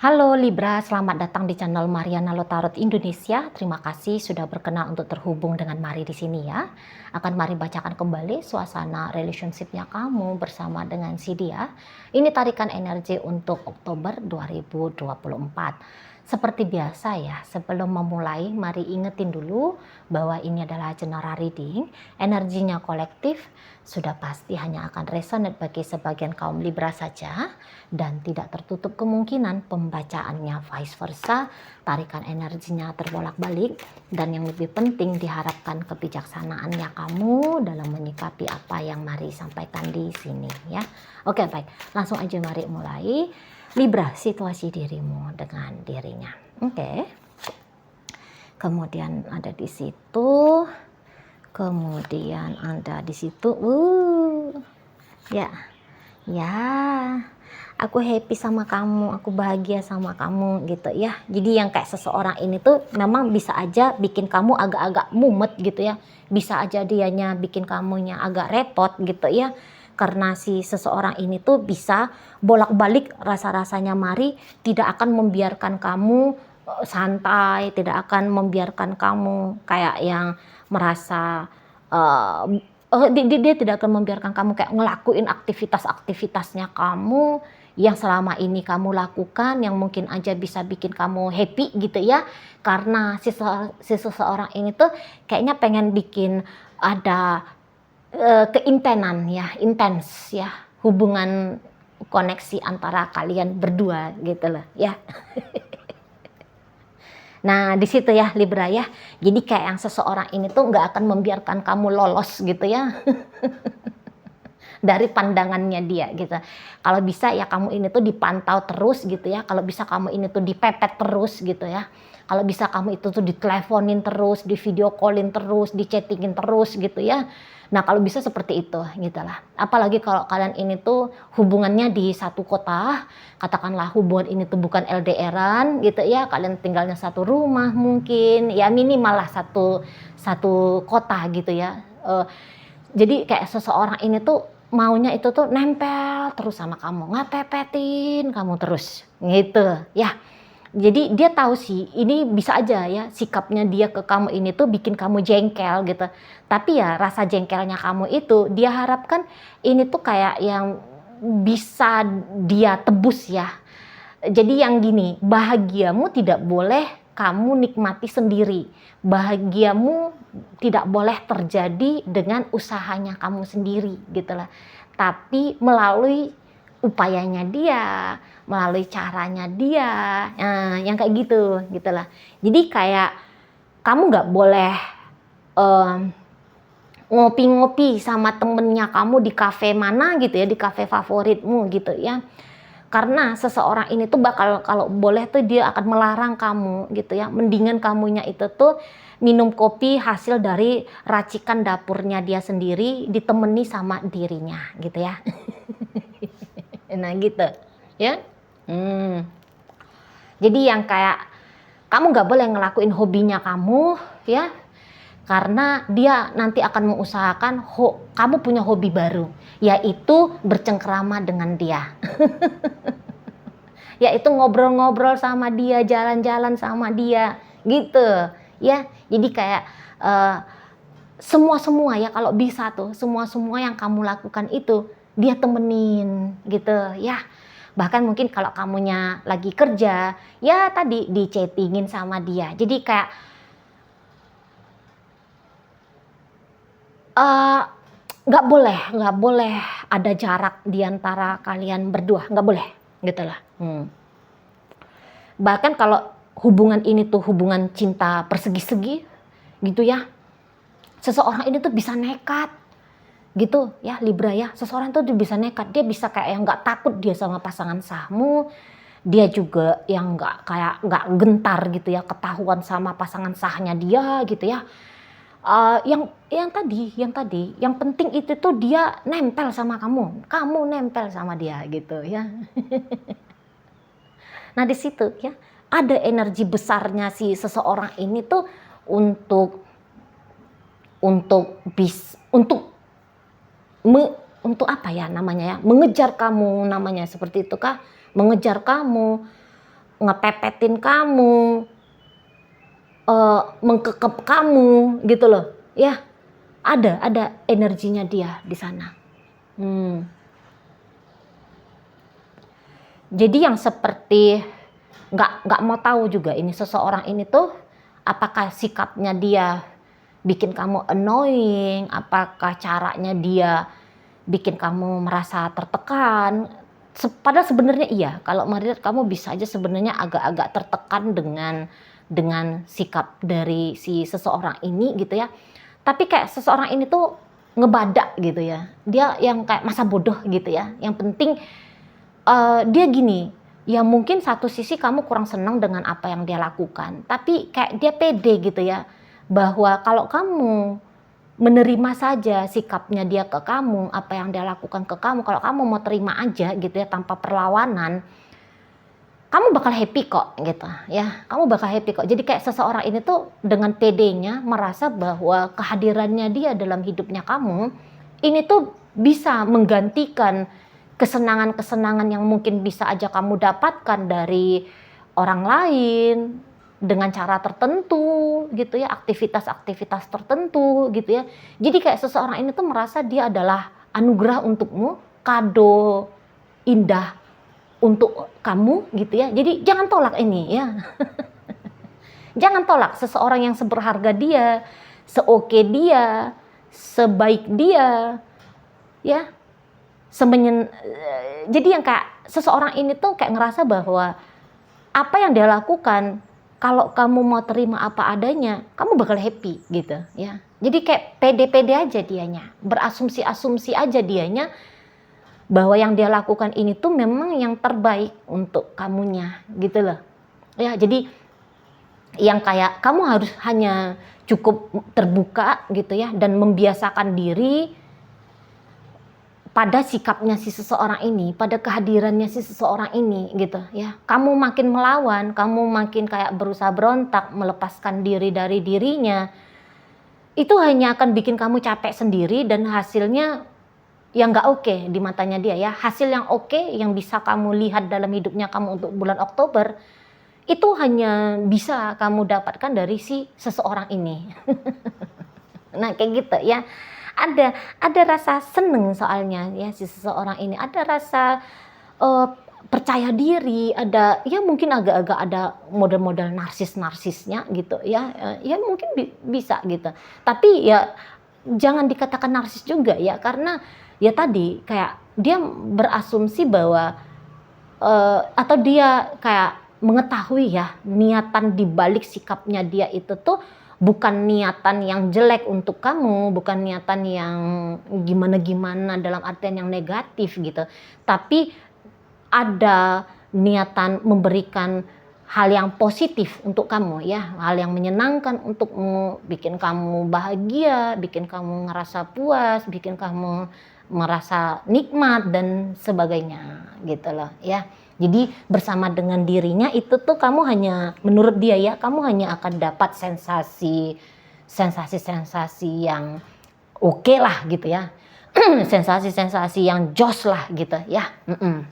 Halo Libra, selamat datang di channel Mariana Lotarot Indonesia. Terima kasih sudah berkenan untuk terhubung dengan Mari di sini ya. Akan Mari bacakan kembali suasana relationship-nya kamu bersama dengan si dia. Ini tarikan energi untuk Oktober 2024. Seperti biasa ya, sebelum memulai mari ingetin dulu bahwa ini adalah general reading. Energinya kolektif, sudah pasti hanya akan resonate bagi sebagian kaum Libra saja dan tidak tertutup kemungkinan pembacaannya vice versa, tarikan energinya terbolak-balik, dan yang lebih penting diharapkan kebijaksanaannya kamu dalam menyikapi apa yang Mari sampaikan di sini ya. Oke, baik, langsung aja mari mulai. Libra, situasi dirimu dengan dirinya. Oke. Kemudian ada di situ. Kemudian ada di situ. Ya. Ya. Aku happy sama kamu, aku bahagia sama kamu gitu ya. Jadi yang kayak seseorang ini tuh memang bisa aja bikin kamu agak-agak mumet gitu ya. Bisa aja dianya bikin kamunya agak repot gitu ya. Karena si seseorang ini tuh bisa bolak-balik rasa-rasanya Mari tidak akan membiarkan kamu santai, tidak akan membiarkan kamu kayak yang merasa dia tidak akan membiarkan kamu kayak ngelakuin aktivitas-aktivitasnya kamu yang selama ini kamu lakukan, yang mungkin aja bisa bikin kamu happy gitu ya. Karena si seseorang ini tuh kayaknya pengen bikin ada keintenan ya, intens ya, hubungan koneksi antara kalian berdua gitu loh ya. Nah di situ ya Libra ya, jadi kayak yang seseorang ini tuh nggak akan membiarkan kamu lolos gitu ya dari pandangannya dia gitu. Kalau bisa ya kamu ini tuh dipantau terus gitu ya, kalau bisa kamu ini tuh dipepet terus gitu ya. Kalau bisa kamu itu tuh diteleponin terus, di video callin terus, di chattingin terus gitu ya. Nah kalau bisa seperti itu gitu lah. Apalagi kalau kalian ini tuh hubungannya di satu kota, katakanlah hubungan ini tuh bukan LDRan gitu ya, kalian tinggalnya satu rumah mungkin, ya minimal lah satu kota gitu ya. Jadi kayak seseorang ini tuh maunya itu tuh nempel terus sama kamu, ngepepetin kamu terus gitu ya. Jadi dia tahu sih ini bisa aja ya sikapnya dia ke kamu ini tuh bikin kamu jengkel gitu. Tapi ya rasa jengkelnya kamu itu dia harapkan ini tuh kayak yang bisa dia tebus ya. Jadi yang gini, bahagiamu tidak boleh kamu nikmati sendiri. Bahagiamu tidak boleh terjadi dengan usahanya kamu sendiri gitu lah. Tapi melalui upayanya dia, melalui caranya dia, yang kayak gitu lah. Jadi kayak kamu nggak boleh ngopi-ngopi sama temennya kamu di kafe mana gitu ya, di kafe favoritmu gitu ya. Karena seseorang ini tuh bakal kalau boleh tuh dia akan melarang kamu gitu ya. Mendingan kamunya itu tuh minum kopi hasil dari racikan dapurnya dia sendiri ditemani sama dirinya gitu ya. Nah gitu ya. Jadi yang kayak kamu nggak boleh ngelakuin hobinya kamu ya, karena dia nanti akan mengusahakan kamu punya hobi baru, yaitu bercengkrama dengan dia. Yaitu ngobrol-ngobrol sama dia, jalan-jalan sama dia gitu ya. Jadi kayak semua ya kalau bisa tuh semua yang kamu lakukan itu dia temenin gitu ya. Bahkan mungkin kalau kamunya lagi kerja ya tadi di chattingin sama dia. Jadi kayak nggak boleh ada jarak di antara kalian berdua, nggak boleh gitu lah. Bahkan kalau hubungan ini tuh hubungan cinta persegi-segi gitu ya, seseorang ini tuh bisa nekat gitu ya Libra ya. Seseorang tuh bisa nekat, dia bisa kayak yang nggak takut dia sama pasangan sahmu, dia juga yang nggak gentar gitu ya ketahuan sama pasangan sahnya dia gitu ya. Yang tadi yang penting itu tuh dia nempel sama kamu nempel sama dia gitu ya. Nah di situ ya ada energi besarnya si seseorang ini tuh untuk apa ya namanya ya, mengejar kamu namanya seperti itu kah, mengejar kamu ngepepetin kamu, mengkekep kamu gitu loh. Ya, ada energinya dia di sana. Jadi yang seperti nggak mau tahu juga ini seseorang ini tuh apakah sikapnya dia bikin kamu annoying, apakah caranya dia bikin kamu merasa tertekan. Padahal sebenarnya iya, kalau melihat kamu bisa aja sebenarnya agak-agak tertekan dengan sikap dari si seseorang ini gitu ya. Tapi kayak seseorang ini tuh ngebadak gitu ya. Dia yang kayak masa bodoh gitu ya. Yang penting dia gini, ya mungkin satu sisi kamu kurang senang dengan apa yang dia lakukan, tapi kayak dia pede gitu ya, bahwa kalau kamu menerima saja sikapnya dia ke kamu, apa yang dia lakukan ke kamu, kalau kamu mau terima aja gitu ya tanpa perlawanan, kamu bakal happy kok gitu ya, kamu bakal happy kok. Jadi kayak seseorang ini tuh dengan pedenya merasa bahwa kehadirannya dia dalam hidupnya kamu ini tuh bisa menggantikan kesenangan-kesenangan yang mungkin bisa aja kamu dapatkan dari orang lain dengan cara tertentu gitu ya, aktivitas-aktivitas tertentu gitu ya. Jadi kayak seseorang ini tuh merasa dia adalah anugerah untukmu, kado indah untuk kamu gitu ya. Jadi jangan tolak ini ya. Jangan tolak seseorang yang seberharga dia, seoke dia, sebaik dia ya. Jadi yang kayak seseorang ini tuh kayak ngerasa bahwa apa yang dia lakukan, kalau kamu mau terima apa adanya, kamu bakal happy gitu ya. Jadi kayak pede-pede aja dianya, berasumsi-asumsi aja dianya bahwa yang dia lakukan ini tuh memang yang terbaik untuk kamunya gitu loh. Ya, jadi yang kayak kamu harus hanya cukup terbuka gitu ya dan membiasakan diri pada sikapnya si seseorang ini, pada kehadirannya si seseorang ini gitu ya. Kamu makin melawan, kamu makin kayak berusaha berontak, melepaskan diri dari dirinya, itu hanya akan bikin kamu capek sendiri dan hasilnya yang nggak oke di matanya dia ya. Hasil yang oke yang bisa kamu lihat dalam hidupnya kamu untuk bulan Oktober, itu hanya bisa kamu dapatkan dari si seseorang ini. Nah kayak gitu ya. Ada rasa seneng soalnya ya si seseorang ini, ada rasa percaya diri, ada ya mungkin agak-agak ada model-model narsisnya gitu ya, ya mungkin bisa gitu. Tapi ya jangan dikatakan narsis juga ya, karena ya tadi kayak dia berasumsi bahwa atau dia kayak mengetahui ya niatan dibalik sikapnya dia itu tuh bukan niatan yang jelek untuk kamu, bukan niatan yang gimana-gimana dalam artian yang negatif gitu. Tapi ada niatan memberikan hal yang positif untuk kamu ya, hal yang menyenangkan untukmu, bikin kamu bahagia, bikin kamu ngerasa puas, bikin kamu merasa nikmat dan sebagainya gitu loh ya. Jadi bersama dengan dirinya itu tuh kamu hanya, menurut dia ya, kamu hanya akan dapat sensasi-sensasi yang oke lah gitu ya. Sensasi-sensasi yang jos lah gitu ya.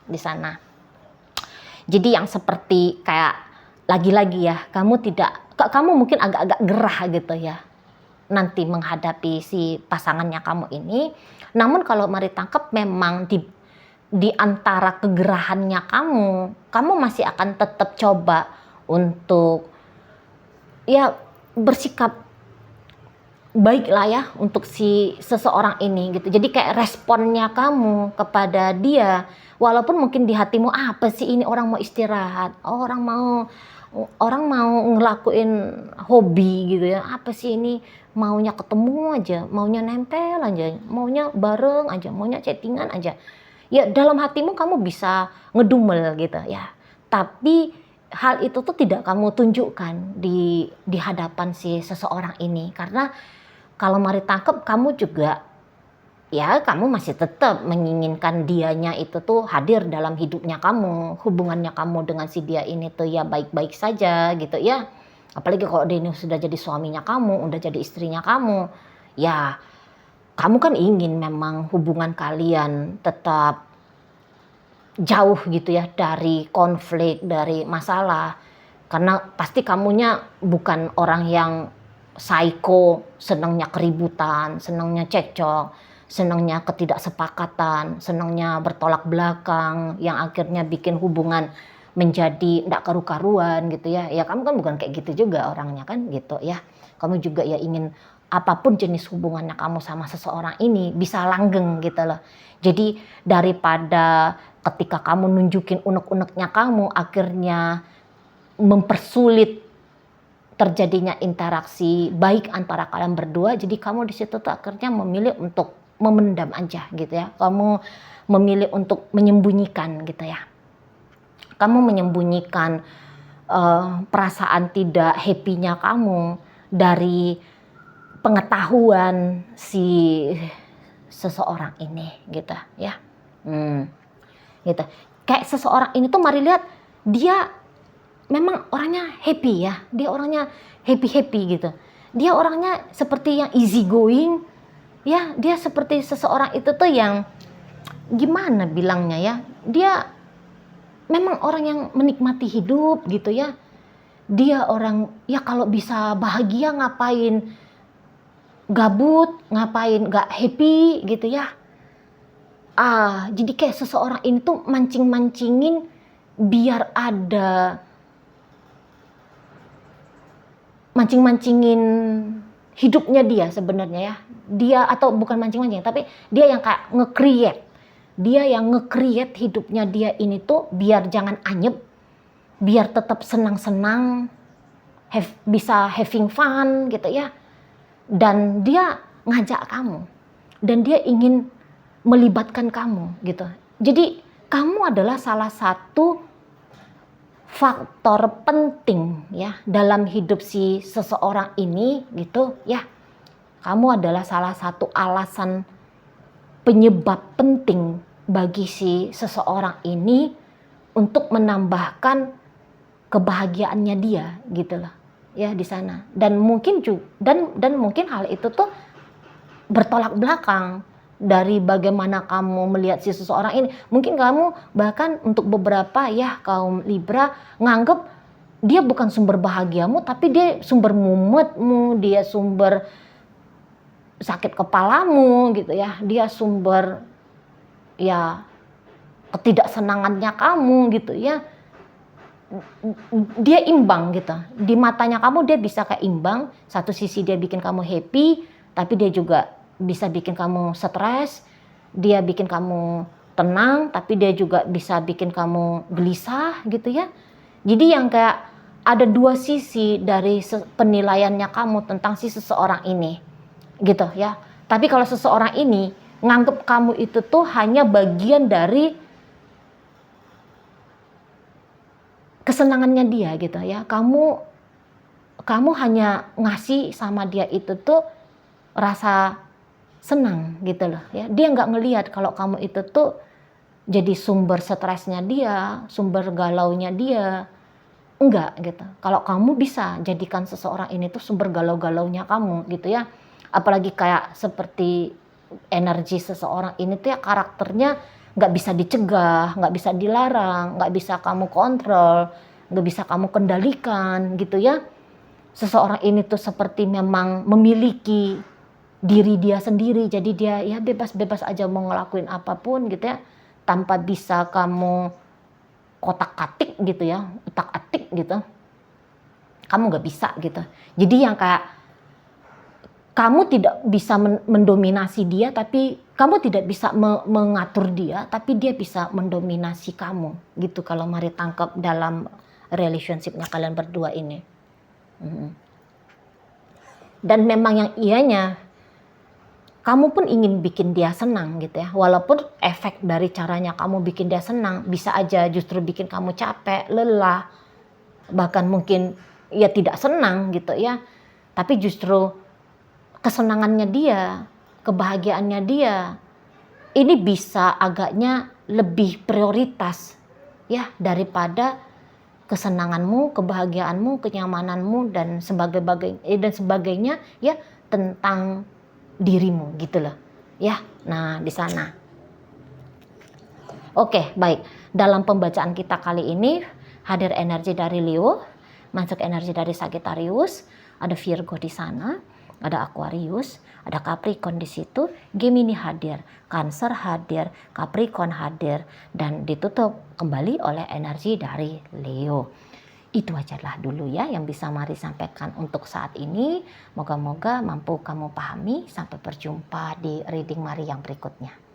Di sana. Jadi yang seperti kayak lagi-lagi ya, kamu mungkin agak-agak gerah gitu ya nanti menghadapi si pasangannya kamu ini. Namun kalau mari tangkap memang di antara kegerahannya kamu masih akan tetap coba untuk ya bersikap baik lah ya untuk si seseorang ini gitu. Jadi kayak responnya kamu kepada dia, walaupun mungkin di hatimu apa sih ini, orang mau istirahat, orang mau ngelakuin hobi gitu ya, apa sih ini, maunya ketemu aja, maunya nempel aja, maunya bareng aja, maunya chattingan aja. Ya dalam hatimu kamu bisa ngedumel gitu ya. Tapi hal itu tuh tidak kamu tunjukkan di hadapan si seseorang ini, karena kalau mari tangkep kamu juga ya kamu masih tetap menginginkan dianya itu tuh hadir dalam hidupnya kamu, hubungannya kamu dengan si dia ini tuh ya baik-baik saja gitu ya. Apalagi kalau dia ini sudah jadi suaminya kamu, udah jadi istrinya kamu, ya kamu kan ingin memang hubungan kalian tetap jauh gitu ya dari konflik, dari masalah. Karena pasti kamunya bukan orang yang psycho, senangnya keributan, senangnya cekcok, senangnya ketidaksepakatan, senangnya bertolak belakang, yang akhirnya bikin hubungan menjadi tidak karu-karuan gitu ya. Ya kamu kan bukan kayak gitu juga orangnya kan gitu ya. Kamu juga ya ingin apapun jenis hubungannya kamu sama seseorang ini bisa langgeng gitu loh. Jadi daripada ketika kamu nunjukin unek-uneknya kamu akhirnya mempersulit terjadinya interaksi baik antara kalian berdua, jadi kamu di situ tuh akhirnya memilih untuk memendam aja gitu ya. Kamu memilih untuk menyembunyikan gitu ya. Kamu menyembunyikan perasaan tidak happy-nya kamu dari pengetahuan si seseorang ini gitu ya. Gitu. Kayak seseorang ini tuh mari lihat dia memang orangnya happy ya. Dia orangnya happy-happy gitu. Dia orangnya seperti yang easy going ya. Dia seperti seseorang itu tuh yang gimana bilangnya ya. Dia memang orang yang menikmati hidup gitu ya. Dia orang ya kalau bisa bahagia ngapain gabut, ngapain gak happy gitu ya. Jadi kayak seseorang ini tuh mancing-mancingin biar ada mancing-mancingin hidupnya dia sebenarnya ya. Dia atau bukan mancing-mancing tapi dia yang kayak nge-create. Dia yang nge-create hidupnya dia ini tuh biar jangan anyep, biar tetap senang-senang, bisa having fun gitu ya. Dan dia ngajak kamu. Dan dia ingin melibatkan kamu gitu. Jadi kamu adalah salah satu faktor penting ya dalam hidup si seseorang ini gitu ya. Kamu adalah salah satu alasan penyebab penting bagi si seseorang ini untuk menambahkan kebahagiaannya dia gitu loh ya di sana. Dan mungkin dan mungkin hal itu tuh bertolak belakang dari bagaimana kamu melihat si seseorang ini. Mungkin kamu bahkan untuk beberapa ya kaum Libra nganggep dia bukan sumber bahagiamu, tapi dia sumber mumetmu, dia sumber sakit kepalamu gitu ya. Dia sumber ya ketidaksenangannya kamu gitu ya. Dia imbang gitu. Di matanya kamu dia bisa kayak imbang. Satu sisi dia bikin kamu happy, tapi dia juga bisa bikin kamu stres, dia bikin kamu tenang, tapi dia juga bisa bikin kamu gelisah gitu ya. Jadi yang kayak ada dua sisi dari penilaiannya kamu tentang si seseorang ini gitu ya. Tapi kalau seseorang ini nganggep kamu itu tuh hanya bagian dari kesenangannya dia gitu ya. Kamu hanya ngasih sama dia itu tuh rasa senang gitu loh ya. Dia nggak ngelihat kalau kamu itu tuh jadi sumber stresnya dia, sumber galaunya dia. Enggak gitu. Kalau kamu bisa jadikan seseorang ini tuh sumber galau-galaunya kamu gitu ya. Apalagi kayak seperti energi seseorang ini tuh ya karakternya nggak bisa dicegah, nggak bisa dilarang, nggak bisa kamu kontrol, nggak bisa kamu kendalikan gitu ya. Seseorang ini tuh seperti memang memiliki diri dia sendiri, jadi dia ya bebas-bebas aja mau ngelakuin apapun gitu ya, tanpa bisa kamu kotak-katik gitu ya, utak-atik gitu, kamu nggak bisa gitu. Jadi yang kayak kamu tidak bisa mendominasi dia, tapi kamu tidak bisa mengatur dia, tapi dia bisa mendominasi kamu gitu. Kalau mari tangkap dalam relationshipnya kalian berdua ini. Dan memang yang ianya kamu pun ingin bikin dia senang gitu ya. Walaupun efek dari caranya kamu bikin dia senang bisa aja justru bikin kamu capek, lelah, bahkan mungkin ya tidak senang gitu ya. Tapi justru kesenangannya dia, kebahagiaannya dia, ini bisa agaknya lebih prioritas ya daripada kesenanganmu, kebahagiaanmu, kenyamananmu dan sebagainya ya tentang dirimu gitu loh ya. Nah di sana oke baik. dalam pembacaan kita kali ini hadir energi dari Leo, masuk energi dari Sagittarius, ada Virgo di sana, ada Aquarius, ada Capricorn di situ, Gemini hadir, Cancer hadir, Capricorn hadir, dan ditutup kembali oleh energi dari Leo. Itu ajalah dulu ya yang bisa Mari sampaikan untuk saat ini. Moga-moga mampu kamu pahami. Sampai berjumpa di reading Mari yang berikutnya.